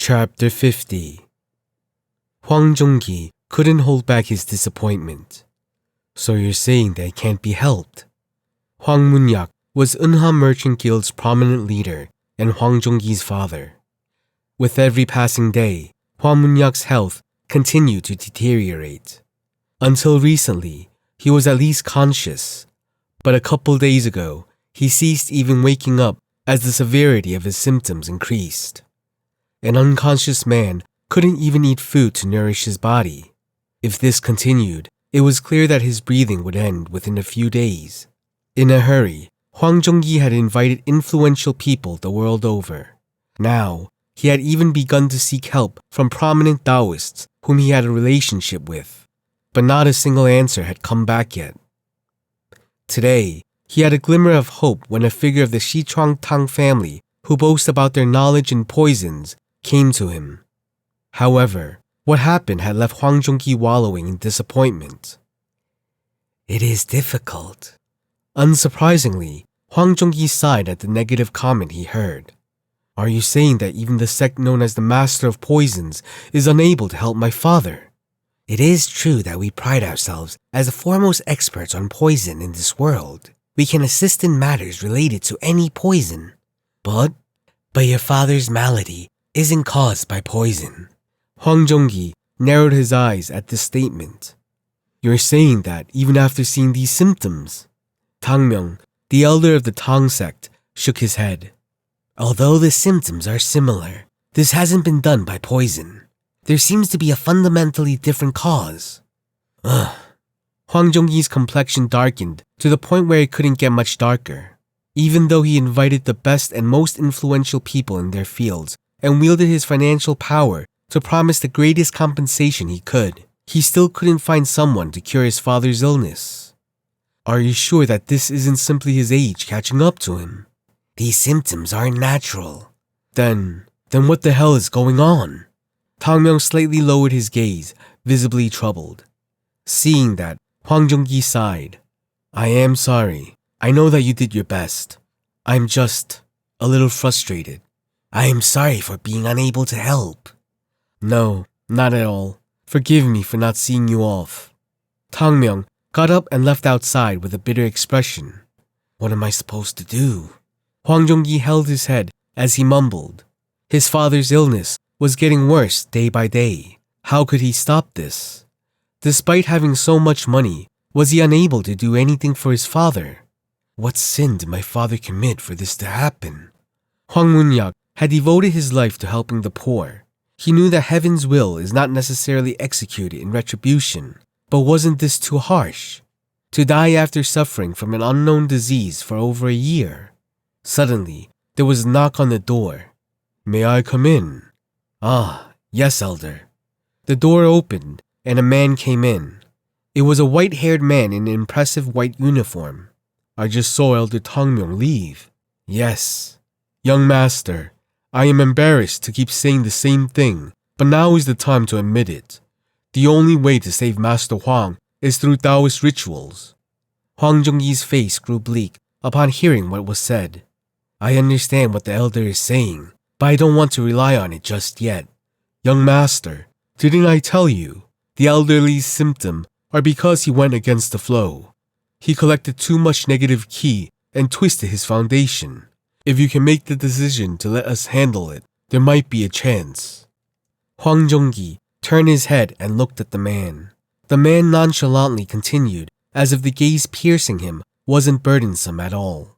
Chapter 50. Hwang Jong-gi couldn't hold back his disappointment. So you're saying that it can't be helped? Hwang Mun-yak was Eunha Merchant Guild's prominent leader and Hwang Jong-gi's father. With every passing day, Hwang Mun-yak's health continued to deteriorate. Until recently, he was at least conscious, but a couple days ago, he ceased even waking up as the severity of his symptoms increased. An unconscious man couldn't even eat food to nourish his body. If this continued, it was clear that his breathing would end within a few days. In a hurry, Hwang Jong-gi had invited influential people the world over. Now, he had even begun to seek help from prominent Taoists whom he had a relationship with, but not a single answer had come back yet. Today, he had a glimmer of hope when a figure of the Shichuang Tang family who boast about their knowledge in poisons came to him. However, what happened had left Hwang Jong-gi wallowing in disappointment. It is difficult. Unsurprisingly, Hwang Jong-gi sighed at the negative comment he heard. Are you saying that even the sect known as the Master of Poisons is unable to help my father? It is true that we pride ourselves as the foremost experts on poison in this world. We can assist in matters related to any poison. But your father's malady isn't caused by poison. Hwang Jong-gi narrowed his eyes at this statement. You're saying that even after seeing these symptoms? Tang Myung, the elder of the Tang sect, shook his head. Although the symptoms are similar, this hasn't been done by poison. There seems to be a fundamentally different cause. Hwang Jong-gi's complexion darkened to the point where it couldn't get much darker. Even though he invited the best and most influential people in their fields and wielded his financial power to promise the greatest compensation he could, he still couldn't find someone to cure his father's illness. Are you sure that this isn't simply his age catching up to him? These symptoms aren't natural. Then what the hell is going on? Tang Myung slightly lowered his gaze, visibly troubled. Seeing that, Hwang Jong-gi sighed. I am sorry. I know that you did your best. I'm just a little frustrated. I am sorry for being unable to help. No, not at all. Forgive me for not seeing you off. Tang Myung got up and left outside with a bitter expression. What am I supposed to do? Hwang Jong-gi held his head as he mumbled. His father's illness was getting worse day by day. How could he stop this? Despite having so much money, was he unable to do anything for his father? What sin did my father commit for this to happen? Hwang Mun-yak had devoted his life to helping the poor. He knew that heaven's will is not necessarily executed in retribution, but wasn't this too harsh? To die after suffering from an unknown disease for over a year. Suddenly, there was a knock on the door. May I come in? Ah, yes, elder. The door opened and a man came in. It was a white-haired man in an impressive white uniform. I just saw Elder Tang Myung leave. Yes. Young master, I am embarrassed to keep saying the same thing, but now is the time to admit it. The only way to save Master Hwang is through Taoist rituals. Hwang Jong-gi's face grew bleak upon hearing what was said. I understand what the elder is saying, but I don't want to rely on it just yet. Young master, didn't I tell you? The elderly's symptom are because he went against the flow. He collected too much negative ki and twisted his foundation. If you can make the decision to let us handle it, there might be a chance. Hwang Jong-gi turned his head and looked at the man. The man nonchalantly continued, as if the gaze piercing him wasn't burdensome at all.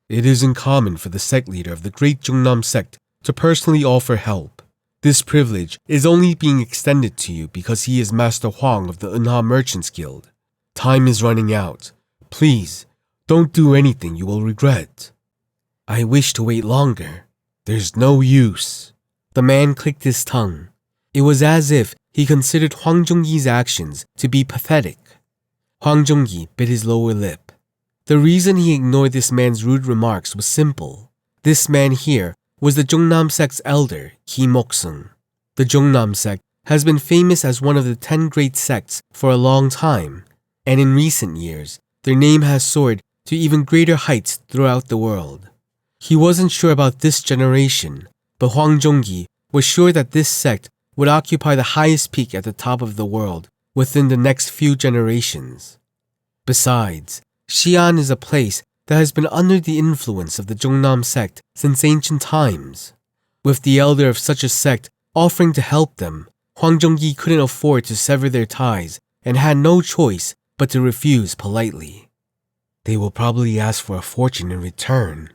It isn't common for the sect leader of the great Jungnam sect to personally offer help. This privilege is only being extended to you because he is Master Hwang of the Eunha Merchants Guild. Time is running out. Please, don't do anything you will regret. I wish to wait longer. There's no use. The man clicked his tongue. It was as if he considered Hwang Jong-gi's actions to be pathetic. Hwang Jong-gi bit his lower lip. The reason he ignored this man's rude remarks was simple. This man here was the Jungnam sect's elder, Ki Mok-sung. The Jungnam sect has been famous as one of the 10 great sects for a long time, and in recent years, their name has soared to even greater heights throughout the world. He wasn't sure about this generation, but Hwang Jong-gi was sure that this sect would occupy the highest peak at the top of the world within the next few generations. Besides, Xi'an is a place that has been under the influence of the Zhongnam sect since ancient times. With the elder of such a sect offering to help them, Hwang Jung-gi couldn't afford to sever their ties and had no choice but to refuse politely. They will probably ask for a fortune in return.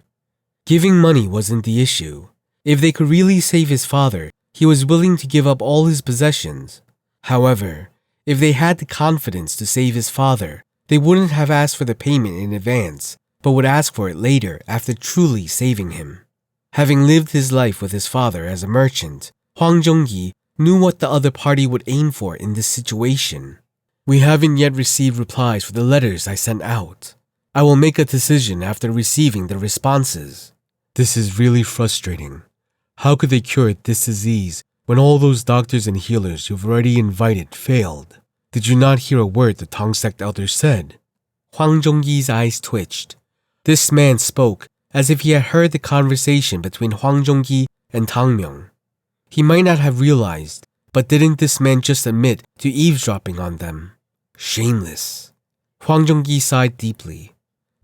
Giving money wasn't the issue. If they could really save his father, he was willing to give up all his possessions. However, if they had the confidence to save his father, they wouldn't have asked for the payment in advance, but would ask for it later after truly saving him. Having lived his life with his father as a merchant, Hwang Jung-gi knew what the other party would aim for in this situation. We haven't yet received replies for the letters I sent out. I will make a decision after receiving the responses. This is really frustrating. How could they cure this disease when all those doctors and healers you've already invited failed? Did you not hear a word the Tang sect elder said? Hwang Jung-gi's eyes twitched. This man spoke as if he had heard the conversation between Hwang Jung-gi and Tang Myung. He might not have realized, but didn't this man just admit to eavesdropping on them? Shameless. Hwang Jung-gi sighed deeply.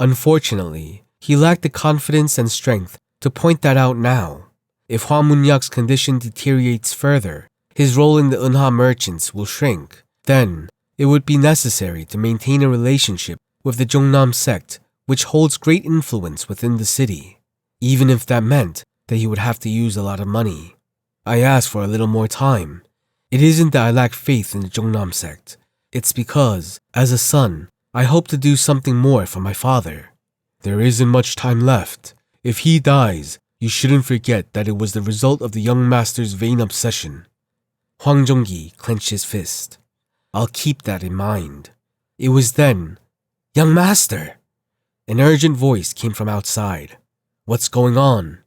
Unfortunately, he lacked the confidence and strength to point that out now. If Hwa Mun-yak's condition deteriorates further, his role in the Eunha merchants will shrink. Then, it would be necessary to maintain a relationship with the Zhongnam sect, which holds great influence within the city, even if that meant that he would have to use a lot of money. I asked for a little more time. It isn't that I lack faith in the Zhongnam sect. It's because, as a son, I hope to do something more for my father. There isn't much time left. If he dies, you shouldn't forget that it was the result of the young master's vain obsession. Hwang Jung-gi clenched his fist. I'll keep that in mind. It was then, Young master! An urgent voice came from outside. What's going on?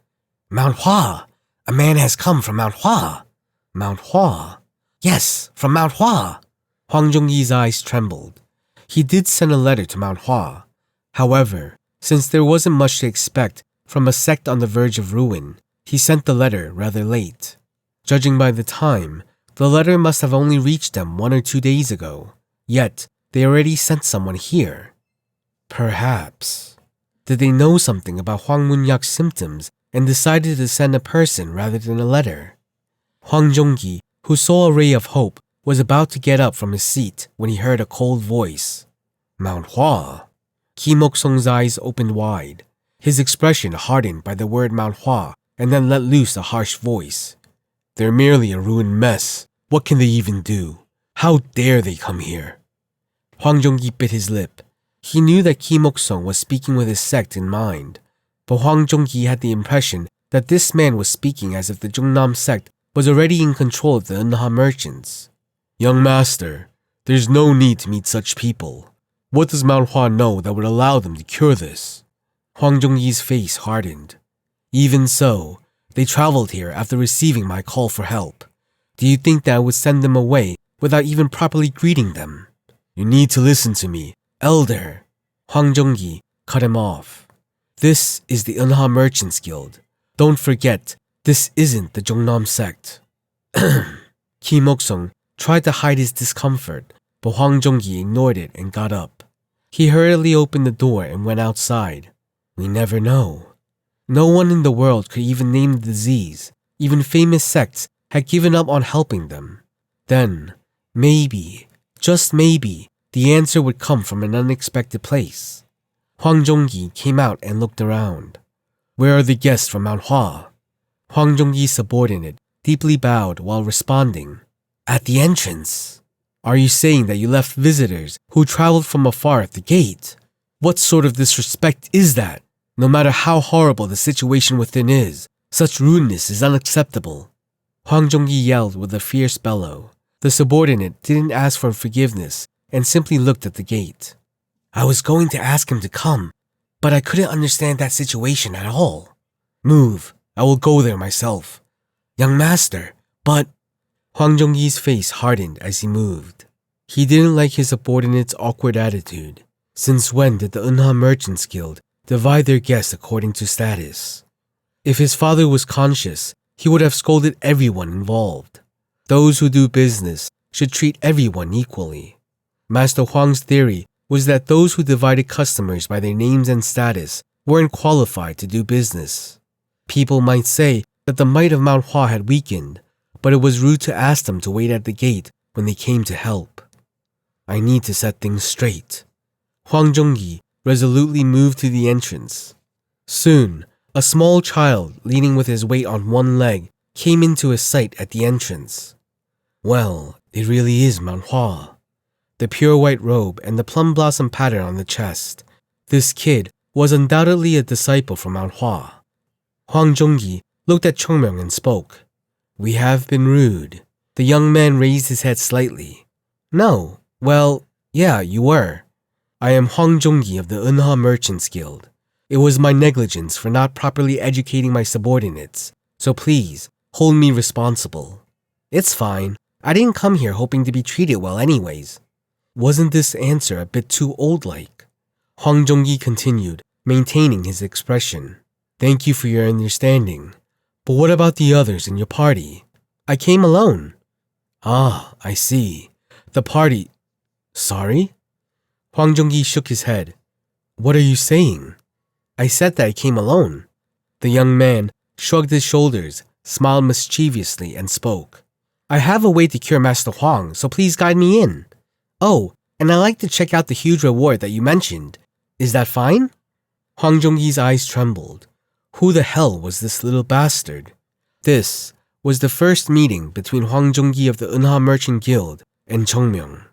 Mount Hua! A man has come from Mount Hua! Mount Hua? Yes, from Mount Hua! Hwang Jung-gi's eyes trembled. He did send a letter to Mount Hua. However, since there wasn't much to expect from a sect on the verge of ruin, he sent the letter rather late. Judging by the time, the letter must have only reached them 1 or 2 days ago. Yet, they already sent someone here. Perhaps. Did they know something about Hwang Mun-yak's symptoms and decided to send a person rather than a letter? Hwang Jung-gi, who saw a ray of hope, was about to get up from his seat when he heard a cold voice. Mount Hua. Kim Ok-sung's eyes opened wide. His expression hardened by the word Mount Hua and then let loose a harsh voice. They're merely a ruined mess. What can they even do? How dare they come here? Hwang Jung-gi bit his lip. He knew that Kim Ok-sung was speaking with his sect in mind, but Hwang Jung-gi had the impression that this man was speaking as if the Zhongnam sect was already in control of the Eunha merchants. Young master, there's no need to meet such people. What does Mount Hua know that would allow them to cure this? Hwang Jung-gi's face hardened. Even so, they traveled here after receiving my call for help. Do you think that I would send them away without even properly greeting them? You need to listen to me, elder. Hwang Jung-gi cut him off. This is the Eunha Merchants Guild. Don't forget, this isn't the Zhongnam sect. Kim Ok-sung tried to hide his discomfort, but Hwang Jung-gi ignored it and got up. He hurriedly opened the door and went outside. We never know. No one in the world could even name the disease. Even famous sects had given up on helping them. Then, maybe, just maybe, the answer would come from an unexpected place. Hwang Jung-gi came out and looked around. Where are the guests from Mount Hua? Hwang Jung-gi's subordinate deeply bowed while responding. At the entrance. Are you saying that you left visitors who traveled from afar at the gate? What sort of disrespect is that? No matter how horrible the situation within is, such rudeness is unacceptable. Hwang Jung-gi yelled with a fierce bellow. The subordinate didn't ask for forgiveness and simply looked at the gate. I was going to ask him to come, but I couldn't understand that situation at all. Move, I will go there myself. Young master, but... Hwang Jung-gi's face hardened as he moved. He didn't like his subordinate's awkward attitude. Since when did the Eunha Merchants Guild divide their guests according to status? If his father was conscious, he would have scolded everyone involved. Those who do business should treat everyone equally. Master Huang's theory was that those who divided customers by their names and status weren't qualified to do business. People might say that the might of Mount Hua had weakened, but it was rude to ask them to wait at the gate when they came to help. I need to set things straight. Huang Zhongyi resolutely moved to the entrance. Soon, a small child leaning with his weight on one leg came into his sight at the entrance. Well, it really is Mount Hua. The pure white robe and the plum blossom pattern on the chest. This kid was undoubtedly a disciple from Mount Hua. Huang Zhongyi looked at Chongmyong and spoke. We have been rude. The young man raised his head slightly. No, well, yeah, you were. I am Huang Zhongyi of the Unha Merchants Guild. It was my negligence for not properly educating my subordinates, so please, hold me responsible. It's fine. I didn't come here hoping to be treated well anyways. Wasn't this answer a bit too old-like? Huang Zhongyi continued, maintaining his expression. Thank you for your understanding. But what about the others in your party? I came alone. Ah, I see. The party... Sorry? Huang Zhongyi shook his head. What are you saying? I said that I came alone. The young man shrugged his shoulders, smiled mischievously, and spoke. I have a way to cure Master Huang, so please guide me in. Oh, and I'd like to check out the huge reward that you mentioned. Is that fine? Huang Zhongyi's eyes trembled. Who the hell was this little bastard? This was the first meeting between Huang Zhongyi of the Unha Merchant Guild and Chongmyong.